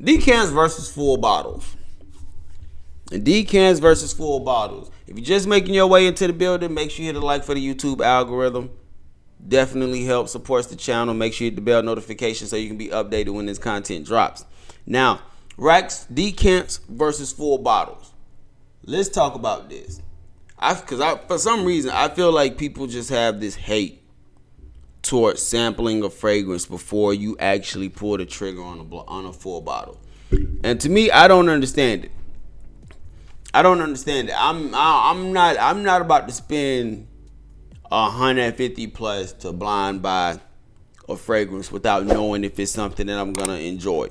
Decants versus full bottles. And decants versus full bottles. If you're just making your way into the building, make sure you hit a like for the YouTube algorithm. Definitely helps, supports the channel. Make sure you hit the bell notification so you can be updated when this content drops. Now, racks, decants versus full bottles. Let's talk about this. For some reason, I feel like people just have this hate towards sampling a fragrance before you actually pull the trigger on a full bottle. And to me, I don't understand it. I'm not about to spend $150 plus to blind buy a fragrance without knowing if it's something that I'm gonna enjoy.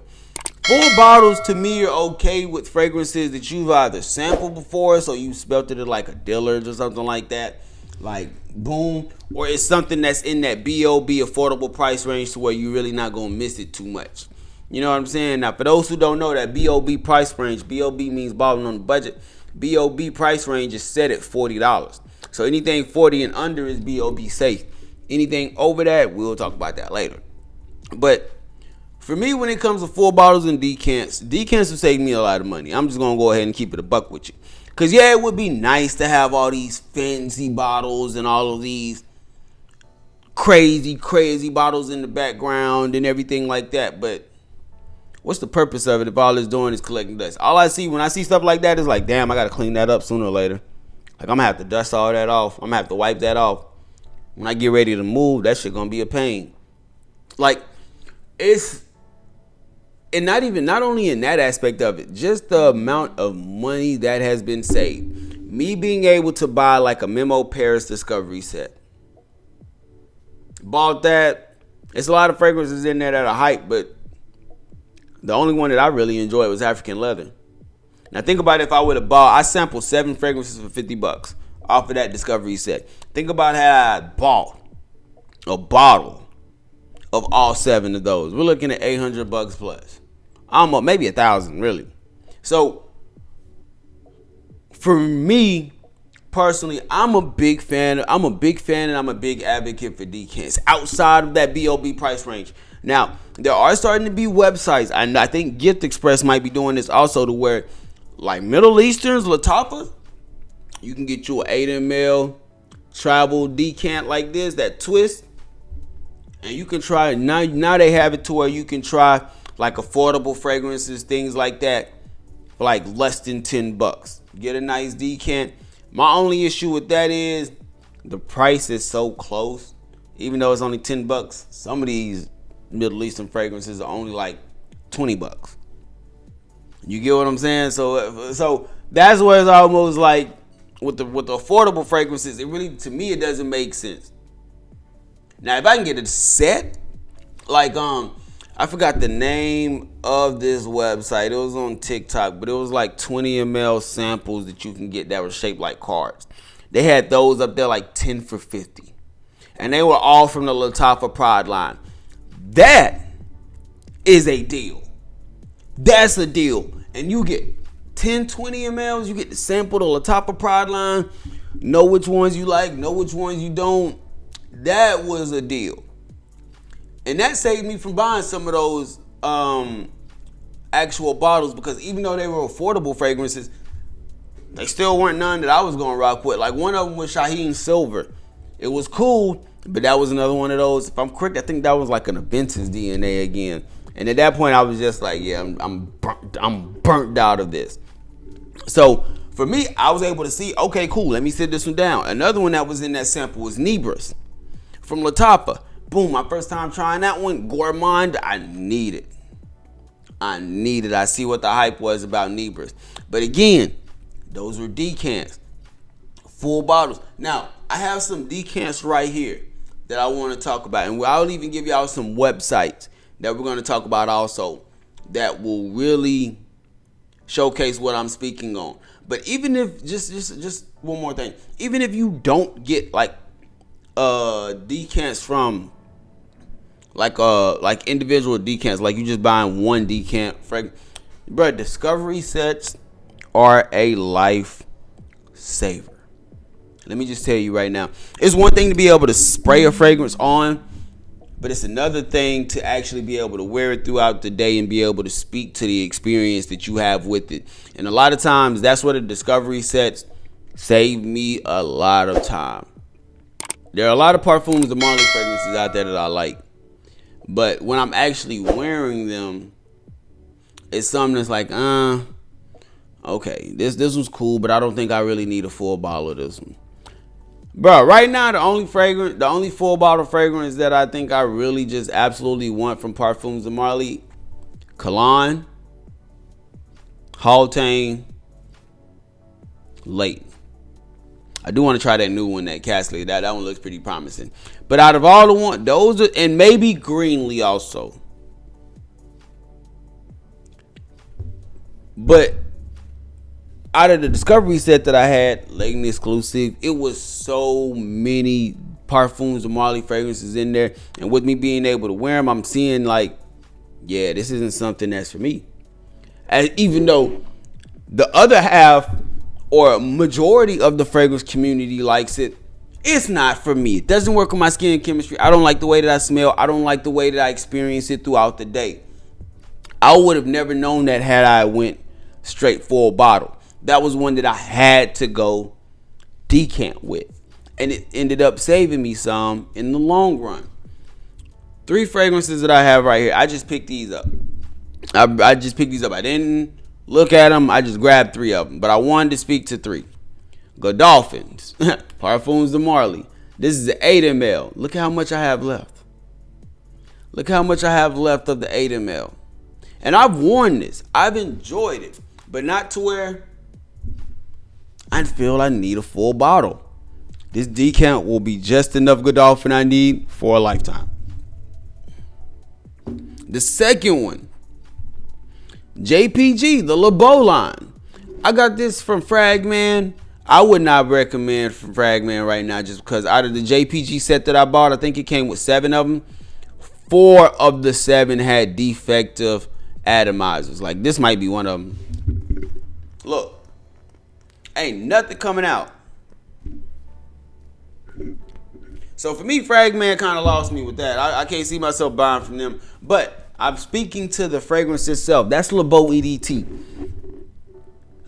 Full bottles to me are okay with fragrances that you've either sampled before, so you smelled it at like a Dillard's or something like that, like boom, or it's something that's in that B.O.B. affordable price range to where you're really not gonna miss it too much. You know what I'm saying? Now, for those who don't know, that B.O.B. price range, B.O.B. means balling on the budget. B.O.B. price range is set at $40. So anything 40 and under is B.O.B. safe. Anything over that, we'll talk about that later. But for me, when it comes to full bottles and decants will save me a lot of money. I'm just going to go ahead and keep it a buck with you. Because, yeah, it would be nice to have all these fancy bottles and all of these crazy bottles in the background and everything like that. But what's the purpose of it if all it's doing is collecting dust? All I see when I see stuff like that is like, damn, I got to clean that up sooner or later. Like, I'm going to have to dust all that off. I'm going to have to wipe that off. When I get ready to move, that shit going to be a pain. Like, it's... And not only in that aspect of it, just the amount of money that has been saved. Me being able to buy like a Memo Paris Discovery set. Bought that. It's a lot of fragrances in there that are hype, but the only one that I really enjoyed was African Leather. Now think about it, if I would have bought, I sampled 7 fragrances for $50 off of that Discovery set. Think about how I bought a bottle of all 7 of those. We're looking at $800 plus. Almost maybe $1,000 really. So for me personally, I'm a big fan and I'm a big advocate for decants outside of that B.O.B. price range. Now, there are starting to be websites, and I think Gift Express might be doing this also, to where like Middle Easterns, Lattafa, you can get you an 8 ml travel decant like this, that twist, and you can try it. Now they have it to where you can try like affordable fragrances, things like that, for like less than $10. Get a nice decant. My only issue with that is the price is so close. Even though it's only $10, some of these Middle Eastern fragrances are only like $20. You get what I'm saying? So that's where it's almost like with the affordable fragrances, it really, to me, it doesn't make sense. Now, if I can get a set, like I forgot the name of this website. It was on TikTok, but it was like 20 ml samples that you can get that were shaped like cards. They had those up there like 10 for $50. And they were all from the Lattafa Pride line. That is a deal. That's a deal. And you get 10, 20 mLs. You get to sample the Lattafa Pride line. Know which ones you like. Know which ones you don't. That was a deal. And that saved me from buying some of those actual bottles, because even though they were affordable fragrances, they still weren't none that I was going to rock with. Like one of them was Shaheen Silver. It was cool, but that was another one of those. If I'm correct, I think that was like an Aventus DNA again. And at that point, I was just like, yeah, I'm burnt out of this. So for me, I was able to see, okay, cool, let me sit this one down. Another one that was in that sample was Nebras from Lattafa. Boom, my first time trying that one, Gourmand, I need it. I see what the hype was about Nebras. But again, those were decants, full bottles. Now, I have some decants right here that I want to talk about. And I'll even give y'all some websites that we're going to talk about also that will really showcase what I'm speaking on. But even if, just one more thing, even if you don't get like decants from like individual decants, like you just buying one decant fragrance, bro, Discovery sets are a life saver. Let me just tell you right now, it's one thing to be able to spray a fragrance on, But it's another thing to actually be able to wear it throughout the day and be able to speak to the experience that you have with it. And a lot of times, that's where the discovery sets save me a lot of time. There are a lot of Parfums de Marly fragrances out there that I like. But when I'm actually wearing them, it's something that's like, okay, this was cool, but I don't think I really need a full bottle of this one. Bro, right now, the only full bottle fragrance that I think I really just absolutely want from Parfums de Marly, Cologne, Hautane, Late. I do want to try that new one, that Castley. That one looks pretty promising. But out of all the ones, those are, and maybe Greenlee also. But out of the discovery set that I had, Leighton exclusive, it was so many Parfums de Marly fragrances in there. And with me being able to wear them, I'm seeing like, yeah, this isn't something that's for me. And even though the other half or majority of the fragrance community likes it, it's not for me. It doesn't work with my skin chemistry. I don't like the way that I smell. I don't like the way that I experience it throughout the day. I would have never known that had I went straight full bottle. That was one that I had to go decant with. And it ended up saving me some in the long run. 3 fragrances that I have right here. I just picked these up. I just picked these up. I didn't look at them. I just grabbed 3 of them. But I wanted to speak to 3. Godolphins. Parfums de Marly. This is the 8 ml. Look how much I have left. Look how much I have left of the 8 ml. And I've worn this. I've enjoyed it. But not to where I feel I need a full bottle. This decant will be just enough Godolphin I need for a lifetime. The second one, JPG, the LeBeau line. I got this from Fragman. I would not recommend from Fragman right now just because out of the JPG set that I bought, I think it came with 7 of them. 4 of the 7 had defective atomizers. Like, this might be one of them. Look, ain't nothing coming out. So for me, Fragman kind of lost me with that. I can't see myself buying from them. But I'm speaking to the fragrance itself. That's LeBeau EDT.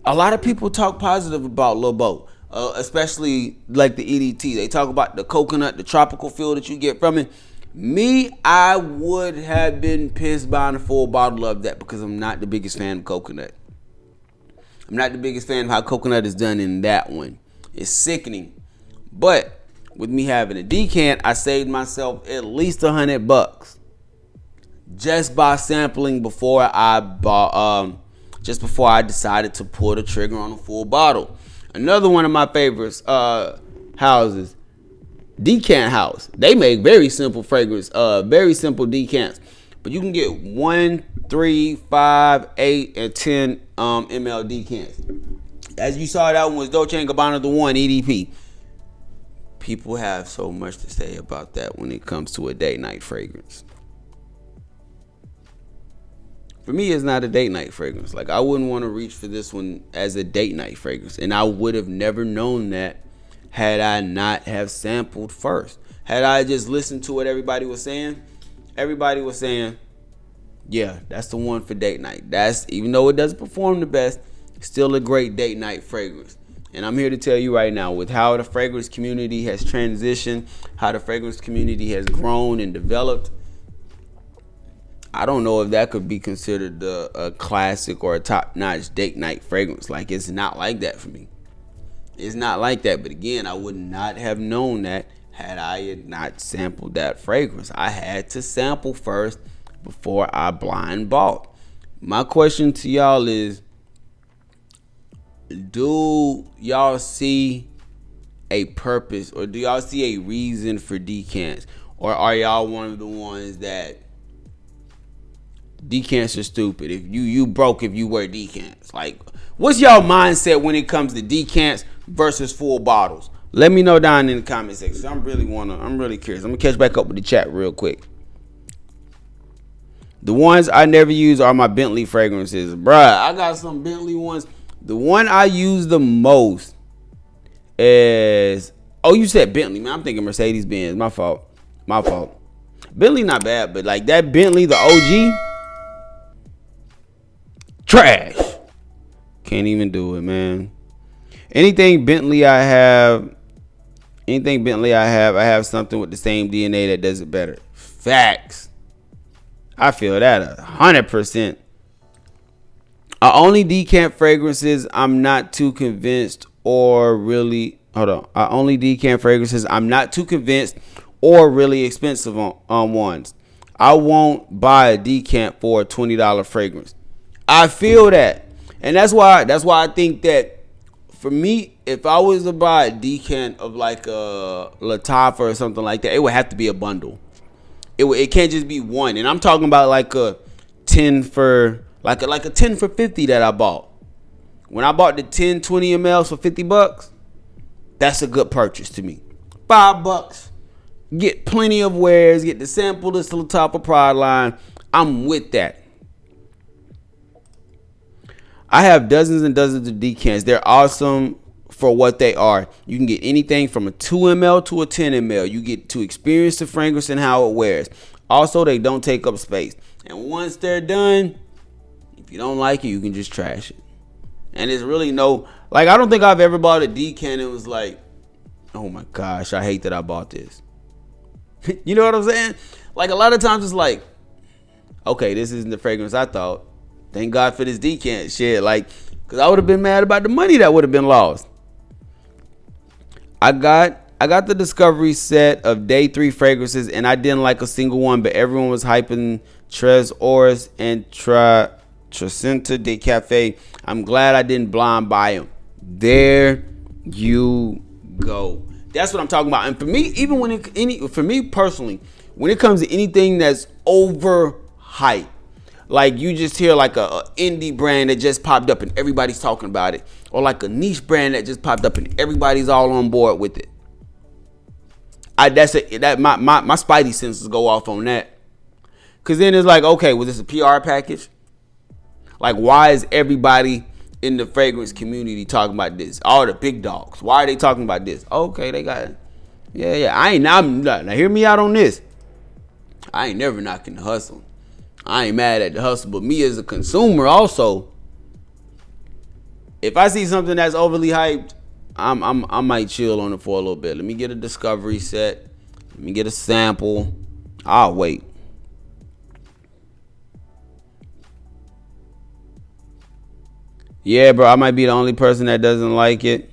A lot of people talk positive about LeBeau, especially like the EDT. They talk about the coconut, the tropical feel that you get from it. Me, I would have been pissed buying a full bottle of that because I'm not the biggest fan of coconut. I'm not the biggest fan of how coconut is done in that one. It's sickening. But with me having a decant, I saved myself at least $100 just by sampling before I bought, just before I decided to pull the trigger on a full bottle. Another one of my favorites houses, Decant House. They make very simple fragrance, very simple decants. But you can get 1, 3, 5, 8, and 10 ml decants. As you saw, that one was Dolce & Gabbana, the 1 EDP. People have so much to say about that when it comes to a date night fragrance. For me, it's not a date night fragrance. Like, I wouldn't want to reach for this one as a date night fragrance. And I would have never known that had I not have sampled first. Had I just listened to what everybody was saying, yeah, that's the one for date night. That's, even though it doesn't perform the best, still a great date night fragrance. And I'm here to tell you right now, with how the fragrance community has transitioned, how the fragrance community has grown and developed, I don't know if that could be considered a classic or a top-notch date night fragrance. Like, it's not like that for me. It's not like that. But again, I would not have known that had I had not sampled that fragrance. I had to sample first before I blind bought. My question to y'all is, do y'all see a purpose, or do y'all see a reason for decants? Or are y'all one of the ones that decants are stupid? If you broke if you wear decants. Like, what's y'all mindset when it comes to decants versus full bottles? Let me know down in the comment section. I'm really curious. I'm gonna catch back up with the chat real quick. The ones I never use are my Bentley fragrances. Bruh, I got some Bentley ones. The one I use the most is, oh, you said Bentley, man. I'm thinking Mercedes-Benz. My fault. Bentley not bad, but like that Bentley, the OG, trash. Can't even do it, man. Anything Bentley I have, I have something with the same DNA that does it better. Facts. I feel that 100%. Only decant fragrances I'm not too convinced or really only decant fragrances I'm not too convinced or really expensive on ones. I won't buy a decant for a $20 fragrance. I feel that. And that's why I think that for me, if I was to buy a decant of like a Lattafa or something like that, it would have to be a bundle. It can't just be one. And I'm talking about like a 10 for like a 10 for 50 that I bought. When I bought the 10, 20 mLs for $50, that's a good purchase to me. $5. Get plenty of wares, get the sample, this Lattafa Pride line. I'm with that. I have dozens and dozens of decants. They're awesome for what they are. You can get anything from a 2 ml to a 10 ml. You get to experience the fragrance and how it wears. Also, they don't take up space. And once they're done, if you don't like it, you can just trash it. And it's really I don't think I've ever bought a decant and was like, oh my gosh, I hate that I bought this. You know what I'm saying? Like a lot of times it's like, okay, this isn't the fragrance I thought. Thank God for this decant shit. Like, because I would have been mad about the money that would have been lost. I got the Discovery set of day 3 fragrances, and I didn't like a single one, but everyone was hyping Tres Oris and Trecenta de Cafe. I'm glad I didn't blind buy them. There you go. That's what I'm talking about. And for me, for me personally, when it comes to anything that's overhyped, like you just hear like a indie brand that just popped up and everybody's talking about it, or like a niche brand that just popped up and everybody's all on board with it. My spidey senses go off on that. Cause then it's like, okay, was this a PR package? Like, why is everybody in the fragrance community talking about this? All the big dogs. Why are they talking about this? Okay, they got it. Yeah. Now hear me out on this. I ain't never knocking the hustle. I ain't mad at the hustle, but me as a consumer also, if I see something that's overly hyped, I might chill on it for a little bit. Let me get a discovery set. Let me get a sample. I'll wait. Yeah, bro, I might be the only person that doesn't like it.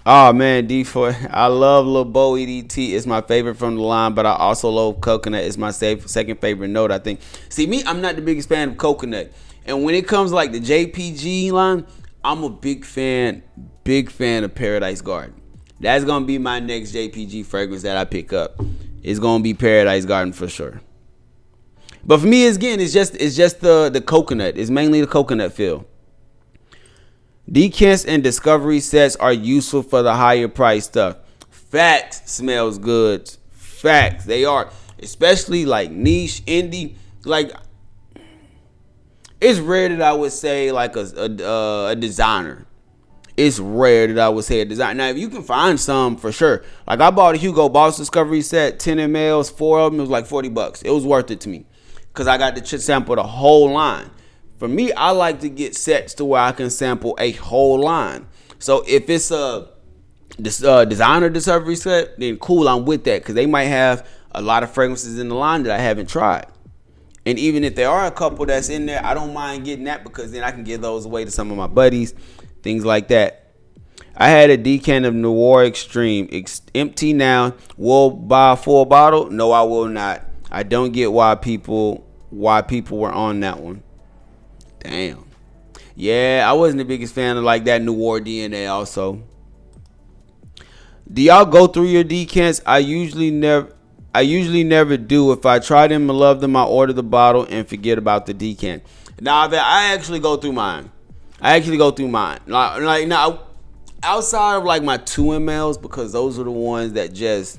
Oh man, D4. I love Lil Bo EDT. It's my favorite from the line, but I also love coconut. It's my second favorite note, I think. See, me, I'm not the biggest fan of coconut. And when it comes like the JPG line, I'm a big fan of Paradise Garden. That's gonna be my next JPG fragrance that I pick up. It's gonna be Paradise Garden for sure. But for me, again, it's just the coconut. It's mainly the coconut feel. Decants and discovery sets are useful for the higher price stuff. Facts. Smells good. Facts. They are. Especially like niche, indie. Like, it's rare that I would say like a designer. It's rare that I would say a designer. Now, if you can find some, for sure. Like, I bought a Hugo Boss discovery set, 10 mLs, 4 of them. It was like $40. It was worth it to me because I got to sample the whole line. For me, I like to get sets to where I can sample a whole line. So if it's a designer discovery set, then cool, I'm with that because they might have a lot of fragrances in the line that I haven't tried. And even if there are a couple that's in there, I don't mind getting that because then I can give those away to some of my buddies, things like that. I had a decant of Noir Extreme. Empty now. Will buy a full bottle? No, I will not. I don't get why people were on that one. Damn. Yeah, I wasn't the biggest fan of like that Noir DNA also. Do y'all go through your decants? I usually never do. If I try them and love them, I order the bottle and forget about the decant. Now, I actually go through mine. Like now, outside of like my 2 mLs, because those are the ones that just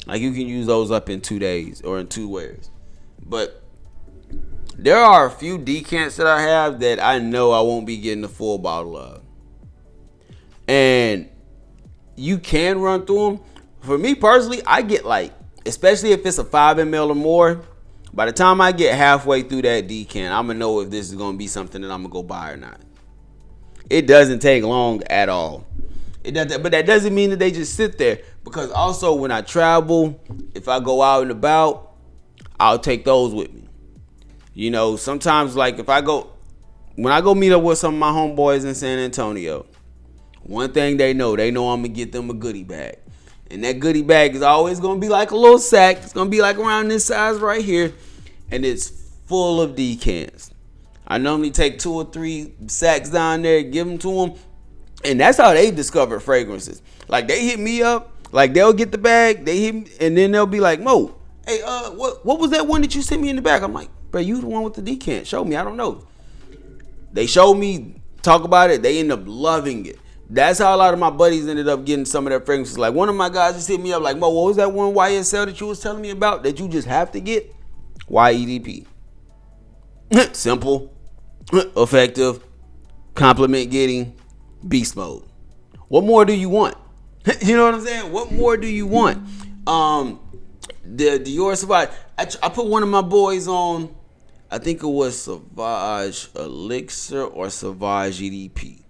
like you can use those up in 2 days or in 2 wears. But there are a few decants that I have that I know I won't be getting the full bottle of. And you can run through them. For me personally, I get like especially if it's a 5 ml or more. By the time I get halfway through that decant, I'm gonna know if this is gonna be something that I'm gonna go buy or not. It doesn't take long at all. It doesn't, but that doesn't mean that they just sit there. Because also when I travel, if I go out and about, I'll take those with me. You know, sometimes like when I go meet up with some of my homeboys in San Antonio, one thing they know I'm gonna get them a goodie bag. And that goodie bag is always gonna be like a little sack. It's gonna be like around this size right here. And it's full of decants. I normally take 2 or 3 sacks down there, give them to them. And that's how they discover fragrances. Like they hit me up, like they'll get the bag, they hit me, and then they'll be like, Mo, hey, what was that one that you sent me in the bag? I'm like, bro, you the one with the decant. Show me, I don't know. They showed me, talk about it, they end up loving it. That's how a lot of my buddies ended up getting some of their fragrances. Like one of my guys just hit me up like, Mo, what was that one YSL that you was telling me about that you just have to get? YEDP. Simple, effective, compliment getting, beast mode. What more do you want? You know what I'm saying? What more do you want? The Dior Sauvage. I put one of my boys on, I think it was Sauvage Elixir or Sauvage EDP.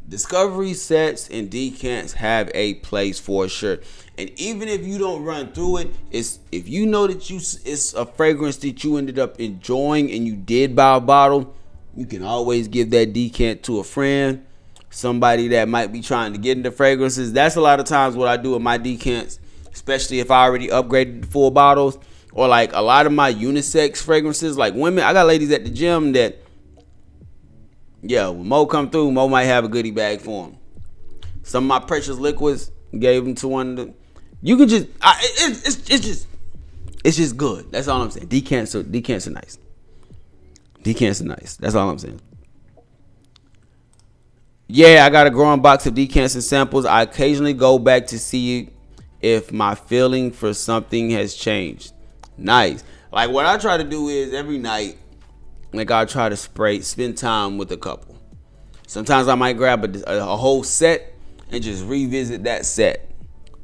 Discovery sets and decants have a place for sure. And even if you don't run through it, if you know that it's a fragrance that you ended up enjoying and you did buy a bottle, you can always give that decant to a friend, somebody that might be trying to get into fragrances. That's a lot of times what I do with my decants, especially if I already upgraded to full bottles, or like a lot of my unisex fragrances. Like women, I got ladies at the gym that, yeah, when Mo come through, Mo might have a goodie bag for him. Some of my precious liquids, gave them to one of the. You can just, it's just good. That's all I'm saying. Decants are nice. Decants are nice. That's all I'm saying. Yeah, I got a growing box of decants and samples. I occasionally go back to see if my feeling for something has changed. Nice. Like what I try to do is every night, like I'll try to spend time with a couple. Sometimes I might grab a whole set and just revisit that set.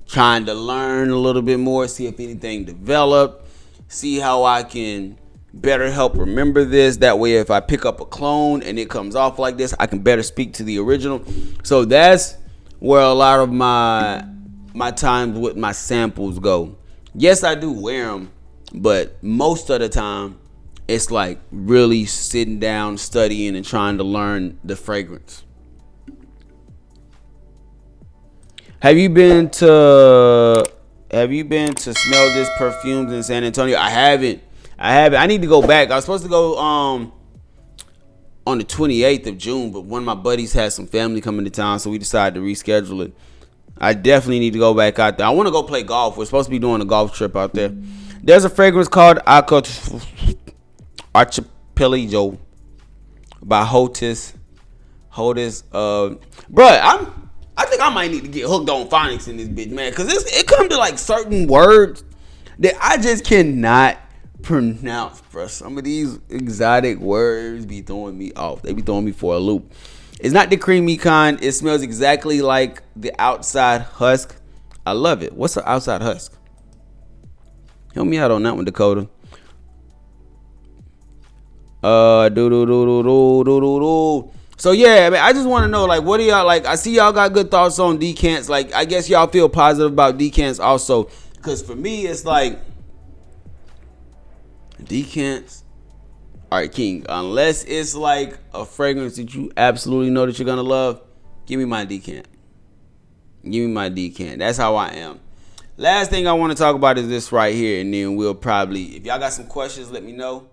Trying to learn a little bit more, see if anything developed, see how I can better help remember this. That way if I pick up a clone and it comes off like this, I can better speak to the original. So that's where a lot of my times with my samples go. Yes, I do wear them, but most of the time it's like really sitting down, studying, and trying to learn the fragrance. Have you been to Smell This Perfumes in San Antonio? I haven't. I need to go back. I was supposed to go on the 28th of June, but one of my buddies had some family coming to town, so we decided to reschedule it. I definitely need to go back out there. I want to go play golf. We're supposed to be doing a golf trip out there. There's a fragrance called Archipelago by Hotis. I think I might need to get hooked on phonics in this bitch, man, because it comes to like certain words that I just cannot pronounce, bro. Some of these exotic words be throwing me off. They be throwing me for a loop. It's not the creamy kind. It smells exactly like the outside husk. I love it. What's the outside husk? Help me out on that one, Dakota. So yeah, I just want to know, like, what do y'all like? I see y'all got good thoughts on decants. Like, I guess y'all feel positive about decants also, because for me, it's like decants are king. Unless it's like a fragrance that you absolutely know that you're gonna love, give me my decant. Give me my decant. That's how I am. Last thing I want to talk about is this right here, and then we'll probably, if y'all got some questions, let me know.